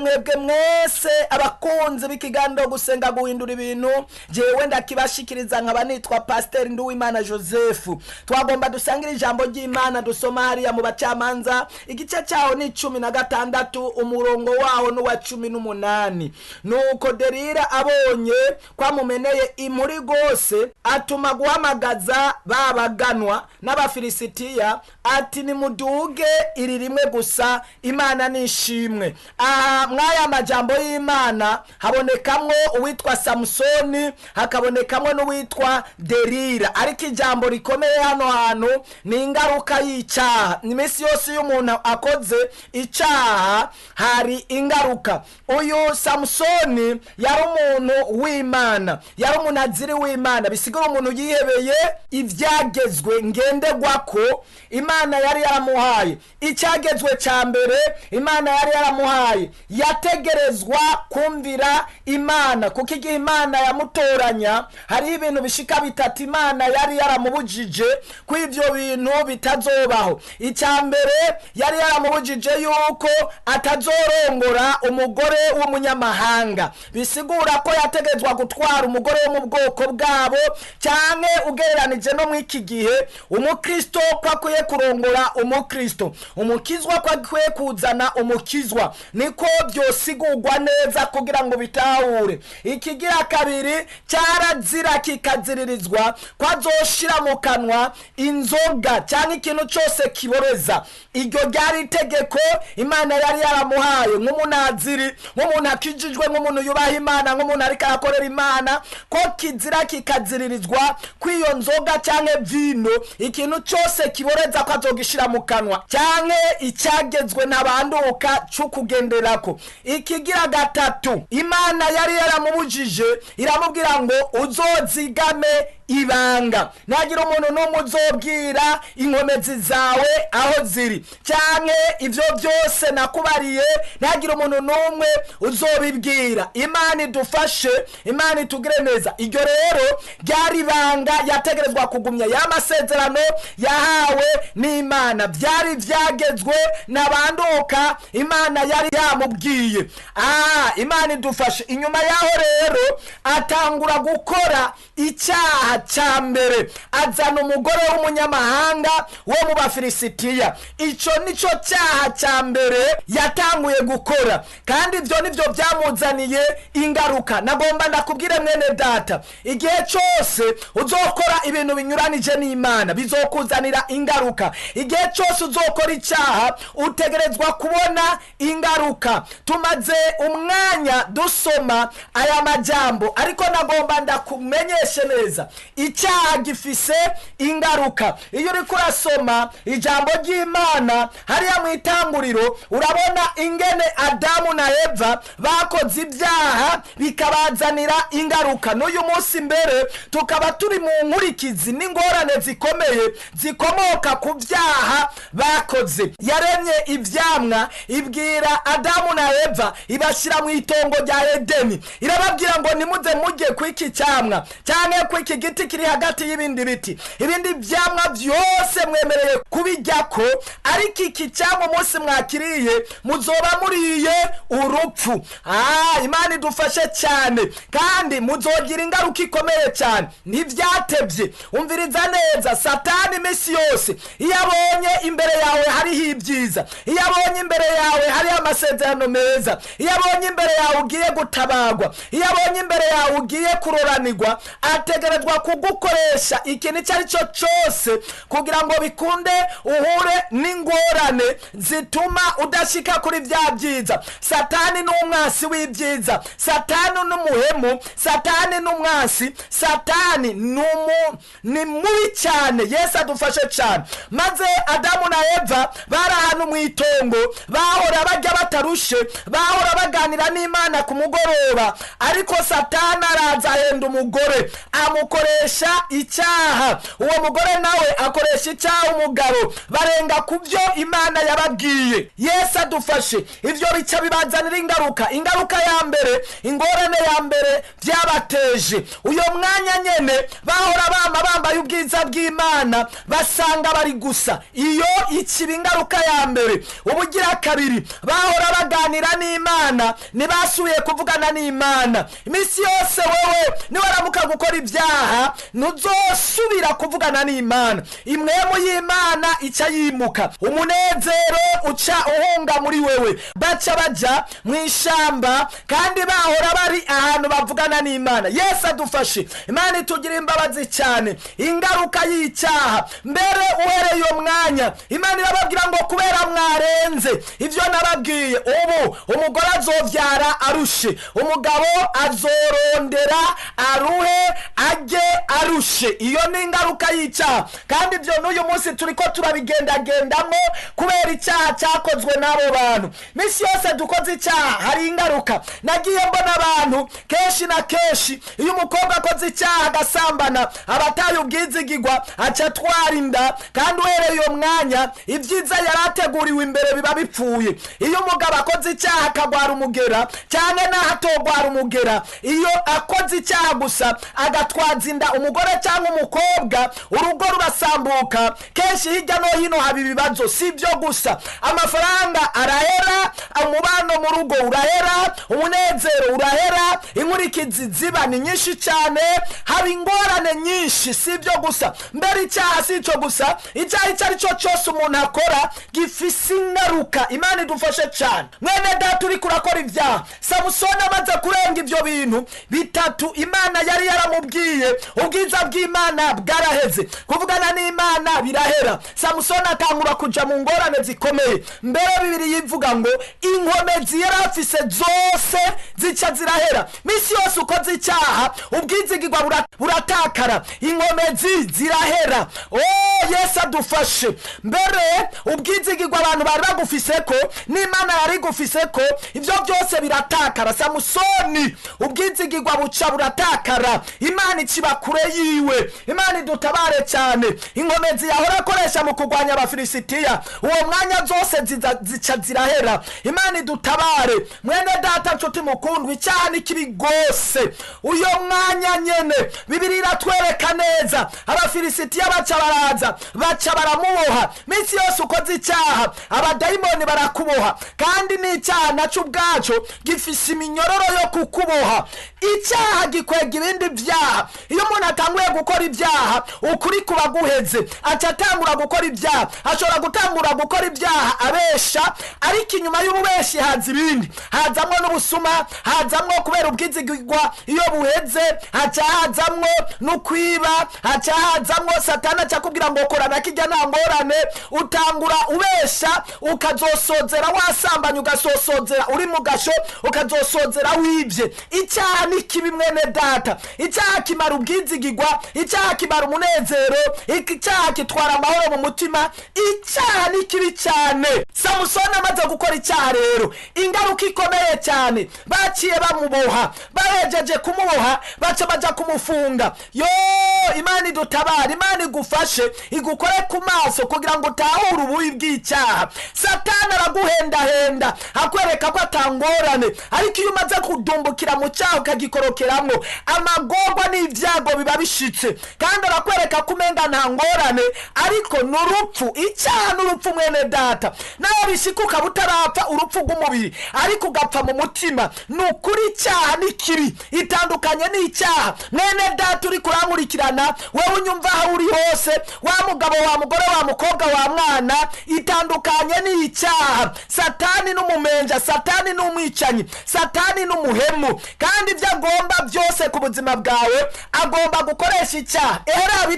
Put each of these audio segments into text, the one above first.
mwebwe mwese abakunzi b'ikiganiro gusenga guhindura ibintu. Jewe ndakibashikiriza nkaba nitwa Pasteur Nduwimana Joseph. Twagomba dusangira ijambo ry'Imana dusoma hariya mu Bacamanza igice cyaho ni 16 umurongo waho n'uwa 18. Nuko Delila abonye kwamumeneye imuri gose atuma guhamagaza babaganwa n'Abafilisitiya ati nimuduge iri rimwe gusa Imana nishimwe. Mwaya majambo y'Imana habonekamwo uwitwa Samsoni, hakabonekamwo n'uwitwa Delila. Ariko ijambo rikomeye hano hantu ni ingaruka y'icyaha. Imisi yose y'umuntu akoze icyaha hari ingaruka. Uyu Samsoni yari umuntu w'Imana, yari umunaziri w'Imana, bisigura umuntu yihebeye ivyagezwe ngenderwako Imana yari yaramuhaye. Icyagezwe cya mbere Imana yari yaramuhaye, yategerezwa kumvira Imana, kuko igihe Imana yamutoranya hari ibintu bishika bitatu Imana yari yaramubujije ko ivyo bintu bitazobaho. Icya mbere yari yaramubujije yuko atazorongora umugore w'umunyamahanga, bisigura ko yategezwa gutwara umugore wo mu bwoko bwabo, cyane ugereranije no mw'iki gihe umukristo ko akwiye kurongora umukristo, umukizwa ko akwiye kuzana umukizwa. Niko byosigurwa neza kugira ngo bitahure. Ikigira kabiri cyarazira kikaziririzwa ko azoshira mu kanwa inzoga cyangwa ikintu cyose kiboreza. Iryo ryari itegeko Imana yari yaramuhaye nk'umunaziri, nk'umuntu akijijwe, nk'umuntu yubaha Imana, nk'umuntu ariko arakorera Imana, ko kizira kikaziririzwa ko iyo nzoga cyangwa vino, ikintu cyose kiboreza ko azogishira mu kanwa, cyangwa icyagezwe n'abanduka cyo kugenderako. Ikigira gatatu Imana yari yaramubujije, iramubwira ngo uzozigame ibanga, nagira umuntu n'umwe uzobwira inkomezi zawe aho ziri, cyane ivyo byose nakubariye nagira umuntu n'umwe uzobibwira. Imana idufashe, Imana itugire neza. Iryo rero ryari banga yategerezwa kugumya y'amasezerano yahawe n'Imana, byari vyagezwe n'abanduka Imana yari yamubwiye. Imana idufashe. Inyuma yaho rero atangura gukora icyaha cya mbere, azana umugore w'umunyamahanga wo mu Bafilisitiya. Ico nico cyaha cya mbere yatanguye gukora, kandi ivyo nivyo byamuzaniye ingaruka. Nagomba ndakubwire mwene data, igihe cyose uzokora ibintu binyuranije n'Imana bizokuzanira ingaruka. Igihe cyose uzokora icyaha utegerezwa kubona ingaruka. Tumaze umwanya dusoma aya majambo, ariko nagomba ndakumenyeshe neza icyaha gifise ingaruka. Iyo uri kurasoma ijambo ry'Imana hariya mu itanguriro, urabona ingene Adamu na Eva bakoze ibyaha bikabazanira ingaruka. N'uyu munsi mbere tukaba turi mu nkurikizi n'ingorane zikomeye zikomoka ku byaha bakoze. Yaremye ivyamwa, ibwira Adamu na Eva, ibashyira mu itongo rya Edeni, irababwira ngo nimuze mujye kw'iki cyamwa cyane kw'iki giti kiri hagati y'ibindi biti, ibindi vyamwa byose mwemereye kubijyako, ariko iki cyamwa umunsi mwakiriye muzoba muriye urupfu. Imana idufashe cyane, kandi muzogira ingaruka ikomeye cyane. Ntivyatevye, umviriza neza. Satani imisi yose iyo abonye imbere yawe hariho ibyiza, iyo abonye imbere yawe hari amasezerano meza, iyo abonye imbere yawe ugiye gutabagwa, iyo abonye imbere yawe ugiye kuroranirwa, ategerezwa kugukoresha ikintu icyo ari cyo cyose kugira ngo bikunde uhure n'ingorane zituma udashika kuri bya byiza. Satani ni umwasi w'ibyiza, Satani n'umuhemu, Satani n'umwasi, Satani ni mubi cyane. Yesu adufashe cyane. Maze Adamu na Eva bari ahantu mu itongo, bahora bajya batarushe, bahora baganira n'Imana ku mugoroba, ariko Satani araza ahenda umugore, amukorera akoresha icyaha, uwo mugore nawe akoresha icyaha umugabo, barenga ku byo Imana yababwiye. Yesu adufashe. Ivyo bica bibazanira ingaruka ya mbere, ingorane ya mbere byabateje. Uyo mwanya nyene bahora bambaye ubwiza bw'Imana, basanga bari gusa. Iyo ikiba ingaruka ya mbere. Ubugira kabiri, bahora baganira n'Imana, ntibasuye kuvugana n'Imana. Imisi yose wewe niwaramuka gukora ibyaha, ntuzosubira kuvugana n'Imana. Imwemu y'Imana ica yimuka, umunezero uca uhunga muri wewe. Baca baja mw'ishamba kandi bahora bari ahantu bavugana n'Imana. Yesu adufashe. Imana itugira imbabazi cyane. Ingaruka y'icyaha, mbere uhereye uyo mwanya Imana irababwira ngo kubera mwarenze ivyo nababwiye, ubu umugore azovyara arushe, umugabo azorondera aruhe ajye arushe. Iyo ni ingaruka y'icyaha, kandi ivyo n'uyu munsi turiko turabigendagendamo kubera icyaha cyakozwe n'abo bantu. Misi yose dukoze icyaha hari ingaruka. Nagiye mbona abantu kenshi na kenshi, iyo umukobwa akoze icyaha agasambana, abataye ubwizigirwa aca atwara inda, kandi uhereye uyo mwanya ibyiza yarateguriwe imbere biba bipfuye. Iyo umugabo akoze icyaha akagwara umugera, cyane naho atogwara umugera, iyo akoze icyaha gusa agatwaza inda umugore cyangwa umukobwa, urugo rurasambuka. Kenshi hirya no hino haba ibibazo. Si byo gusa, amafaranga arahera, umubano mu rugo urahera, umunezero urahera, inkurikizi ziba ni nyinshi cyane, haba ingorane nyinshi. Si byo gusa, mbere icyaha si cyo gusa, icyaha icyo ari cyo cyose umuntu akora gifise ingaruka. Imana idufashe cyane. Mwene data uri kurakora ibyaha, Samusoni amaze kurenga ivyo bintu bitatu Imana yari yaramubwiye, ubwiza bw'Imana bwaraheze, kuvugana n'Imana birahera. Samusoni atangura kuja mu ngorane zikomeye. Mbere Bibiri yivuga ngo inkomezi yari afise zose zica zirahera. Misi yose ukoze icyaha ubwizigirwa buratakara, inkomezi zirahera. Yesu adufashe. Mbere ubwizigirwa abantu bari bagufiseko, n'Imana yari gufiseko, ivyo byose biratakara. Samusoni ubwizigirwa buca buratakara, Imana ikiba kure yiwe. Imana idutabare cyane. Inkomezi yahora akoresha mu kurwanya Abafilisitiya, uwo mwanya zose zica zirahera. Imana idutabare. Mwene data nshuti mukundwa, icyaha ni kibi gose. Uyo mwanya nyene Bibiri iratwereka neza, Abafilisitiya baca baraza, baca baramuboha. Misi yose ukoze icyaha abadayimoni barakuboha, kandi n'icyaha naco ubwaco gifise iminyororo yo kukuboha. Icyaha gikwega ibindi byaha. Iyo umuntu atanguye gukora ibyaha, ukuri kuba guheze, aca atangura gukora ibyaha. Ashobora gutangura gukora ibyaha abesha, ariko inyuma y'ububeshi haza ibindi, hazamwo n'ubusuma, hazamwo kubera ubwizigirwa iyo buheze, haca hazamwo n'ukwiba, haca hazamwo Satani aca kubwira ngo korana kijya nta ngorane, utangura ubesha, ukazosozera wasambanya, ugasosozera uri mu gasho, ukazosozera wibye. Icyaha ni kibi mwene data. Icyaha kimara ubwizigirwa, icyaha kimara umunezero, icyaha kitwara amahoro mu mutima. Icyaha ni kibi cyane. Samusoni amaze gukora icyaha rero, ingaruka ikomeye cyane, baciye bamuboha. Bahejeje kumuboha baca baja kumufunga. Imana idutabara, Imana igufashe, igukore ku maso kugira ngo utahure ububi bw'icyaha. Satani araguhendahenda akwereka ko atangorane, ariko iyo umaze kudumbukira mu cyaha ukagikorokeramwo, amagorwa n'ibyago biba bishitse, kandi arakwereka ko umenga nta ngorane, ariko n'urupfu. Icyaha n'urupfu mwene data. Nawe bishikuka butarapfa urupfu rw'umubiri, ariko ugapfa mu mutima. Nukuri icyaha ni kibi, itandukanye n'icyaha. Mwene data uri kurankurikirana, wewe unyumva aho uri hose, wa mugabo wa mugore wa mukobwa wa mwana, itandukanye n'icyaha. Satani n'umumenja, Satani n'umwicanyi, Satani n'umuhemu, kandi ibyo agomba byose ku buzima bwawe agomba gukoresha icyaha. Eraba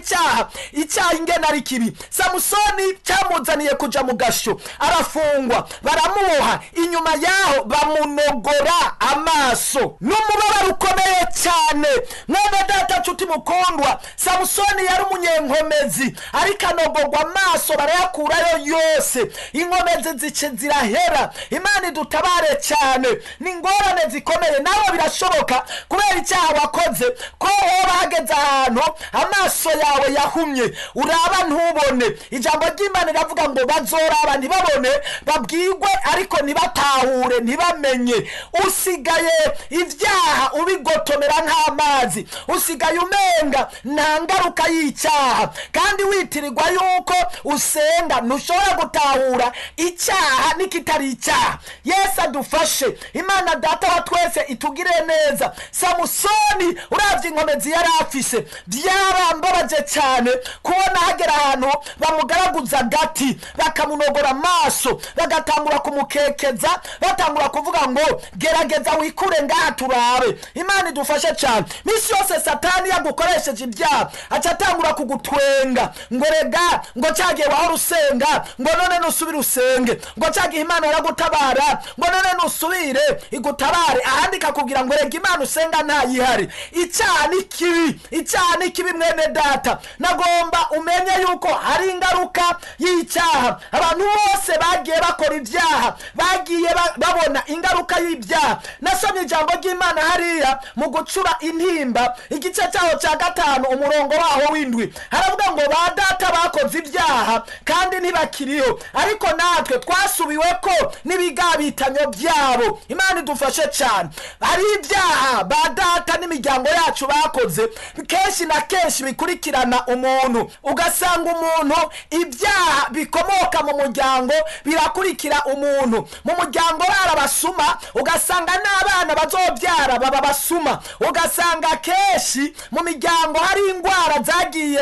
icyaha ingena ari kibi. Samusoni cyamuzaniye kuja mu gasho, arafungwa, baramuboha, inyuma yaho bamunogora amaso. N'umubabaro ukomeye cyane. Mwene data nshuti mukundwa, Samusoni yari umunyenkomezi, ariko anogorwa amaso barayakurayo yose, inkomezi zice zirahera. Imana idutabare cyane. ni ingorane zikomeye, nawe birashoboka kubera icyaha wakoze ko woba hageze ahantu amaso yawe yahumye uraba ntubone. Ijambo ry'Imana riravuga ngo bazoraba ntibabone, babwirwe ariko ntibatahure, ntibamenye. Usigaye ibyaha ubigotomera nk'amazi, usigaye umenga nta ngaruka y'icyaha, kandi witirirwa yuko usenga. Ntushobora gutahura icyaha n'ikitari icyaha. Yesu adufashe. Imana data wa twese itugire neza. Samusoni uravye inkomezi yari afise, byarambabaje cyane kubona hagera ahantu bamugaraguza agati, bakamunogora amaso, bagatangura kumukekeza, batangura kuvuga ngo gerageza wikure ngaha turabe. Imana idufashe cyane. Misi yose Satani yagukoresheje ibyaha acatangura kugutwenga ngo rega ngo cyagiye wahora usenga, ngo none nusubire usenge, ngo cyagiye Imana yaragutabara, ngo none nusubire igutabare. Ahandi kakubwira ngo rega Imana usenga ntayihari. Icyaha ni kibi, icyaha ni kibi mwene data. Nagomba umenye yuko hari ingaruka y'icyaha. Abantu bose bagiye bakora ibyaha bagiye babona ingaruka y'ibyaha. Nasomye ijambo ry'Imana hariya mu gucura intimba igice cyaho cya 5 umurongo waho w'indwi, haravuga ngo ba data bakoze ibyaha kandi ntibakiriho, ariko natwe twasubiwe ko n'ibigabitanyo byabo. Imana idufashe cyane. Hari ibyaha ba data n'imiryango yacu bakoze kenshi na kenshi bikurikirana umuntu, ugasanga umuntu ibyaha bikomoka mu muryango birakurikira umuntu. Mu muryango barabasuma, ugasanga n'abana bazobyara baba basuma. Ugasanga kenshi mu miryango hari ingwara zagiye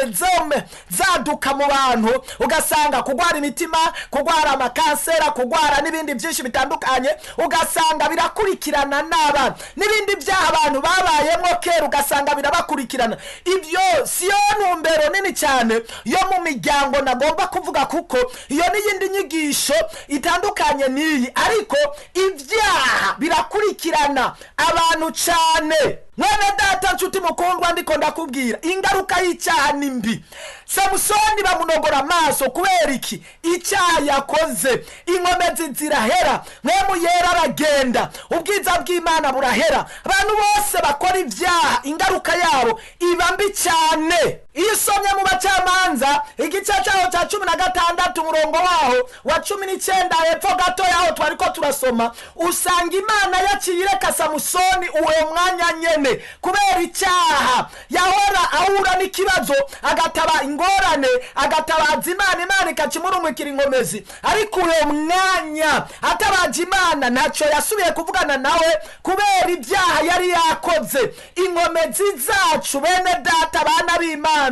zaduka mu bantu, ugasanga kugwara imitima, kugwara amakansera, kugwara n'ibindi byinshi bitandukanye, ugasanga birakurikirana n'abana. N'ibindi byaha abantu babayemo kera ugasanga birabakurikirana. Ibyo siyo ntumbero nini cyane yo mu miryango nagomba kuvuga, kuko iyo n'iyindi nyigisho itandukanye n'iyi, ariko ibyaha birakurikirana abantu cyane. Mwene data nshuti mukundwa, ndiko ndakubwira ingaruka y'icyaha ni mbi. Samusoni bamunogora amaso kubera iki? Icyaha yakoze. Inkomezi zirahera, mwemu yera aragenda, ubwiza bw'Imana burahera. Abantu bose bakora ibyaha ingaruka yabo iba mbi cyane. Iyo usomye mu Bacamanza igice cyaho cya 16 umurongo waho wa 19 hepfo gato yaho twariko turasoma, usanga Imana yakireka Samusoni uwo mwanya nyene kubera icyaha. Yahora ahura n'ikibazo agataba ingorane, agatabaza Imana, Imana ikakimurumikira inkomezi, ariko uwo mwanya atabaje Imana ntacyo yasubiye kuvugana nawe kubera ibyaha yari yakoze. Inkomezi zacu bene data bana b'Imana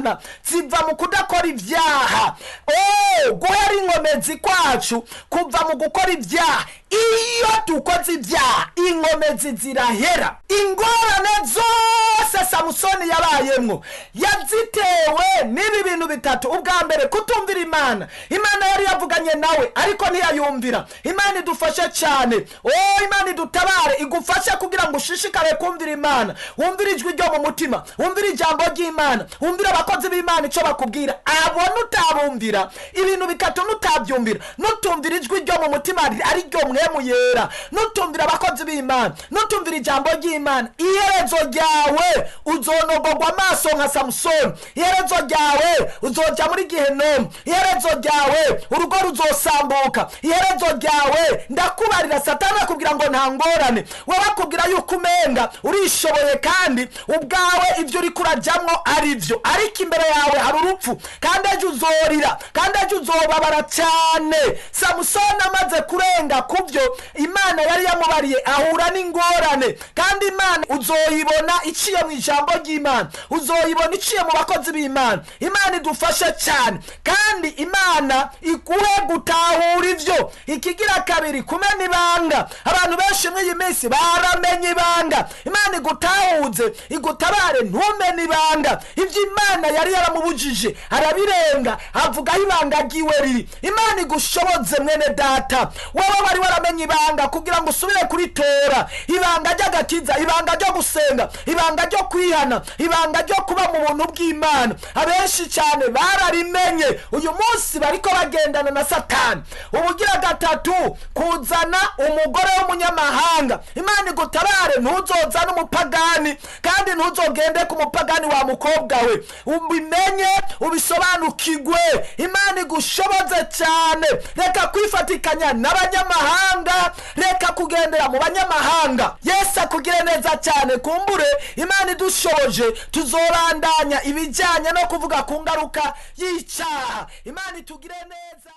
ziva mu kudakora ibyaha. Guhera inkomezi kwacu kuva mu gukora ibyaha. Iyo tukoze ibyaha inkomezi zirahera. Ingorane zose Samusoni yabayemwo yazitewe n'ibi bintu bitatu. Ubwa mbere, kutumvira Imana. Imana yari yavuganye nawe ariko ntiyayumvira. Imana idufashe cyane. Imana idutabare, igufashe kugira ngo ushishikare kumvira Imana. Wumvira ijwi ryo mu mutima, wumvira ijambo ry'Imana, wumvira abakozi b'Imana icyo bakubwira. Abona utabumvira ibintu bitatu, nutabyumvira, nutumvira ijwi ryo mu mutima ari ryo mwemu yera, nutumvira abakozi b'Imana, nutumvira ijambo ry'Imana, iherezo ryawe uzonogorwa amaso nka Samusoni. Iherezo ryawe uzoja muri Gehinomu. Iherezo ryawe urugo ruzosambuka. Iherezo ryawe ndakubarira Satani akubwira ngo nta ngorane, wowe akubwira yuko umenga urishoboye kandi ubwawe ibyo uri kurajyamwo ari byo, ariko imbere yawe hari urupfu, kandi ejo uzorira, kandi ejo uzobabara cyane. Samusoni amaze kurenga kubyo Imana yari yamubariye ahura n'ingorane, kandi Imana uzoyibona iciye mu ijambo ry'Imana, uzoyibona iciye mu bakozi b'Imana. Imana idufashe cyane, kandi Imana ikuhe gutahura ibyo. Ikigira kabiri, kumena ibanga. Abantu benshi muri iyi minsi baramenye ibanga. Imana igutahuze, igutabare ntumene ibanga. Ibyo Imana yari yaramubujije arabirenga, avuga ibanga ryiwe riri. Imana igushoboze mwene data, wowe wari waramenye ibanga kugira ngo usubire kuritora, ibanga ry'agakiza, ibanga ryo gusenga, ibanga ryo kwihana, ibanga ryo kuba mu buntu bw'Imana. Abenshi cyane bararimenye, uyu munsi bariko bagendana na Satani. Ubugira gatatu, kuzana umugore w'umunyamahanga. Imana igutabare, ntuzozane umupagani kandi ntuzogende ku mupagani wa mukobwa we. Ubimenye, ubisobanukirwe. Imana igushoboze cyane. Reka kwifatikanya n'abanyamahanga, reka kugendera mu banyamahanga. Yesu akugire neza cyane. Kumbure Imana idushoboje tuzorandanya ibijyanye no kuvuga ku ngaruka y'icyaha. Imana itugire neza.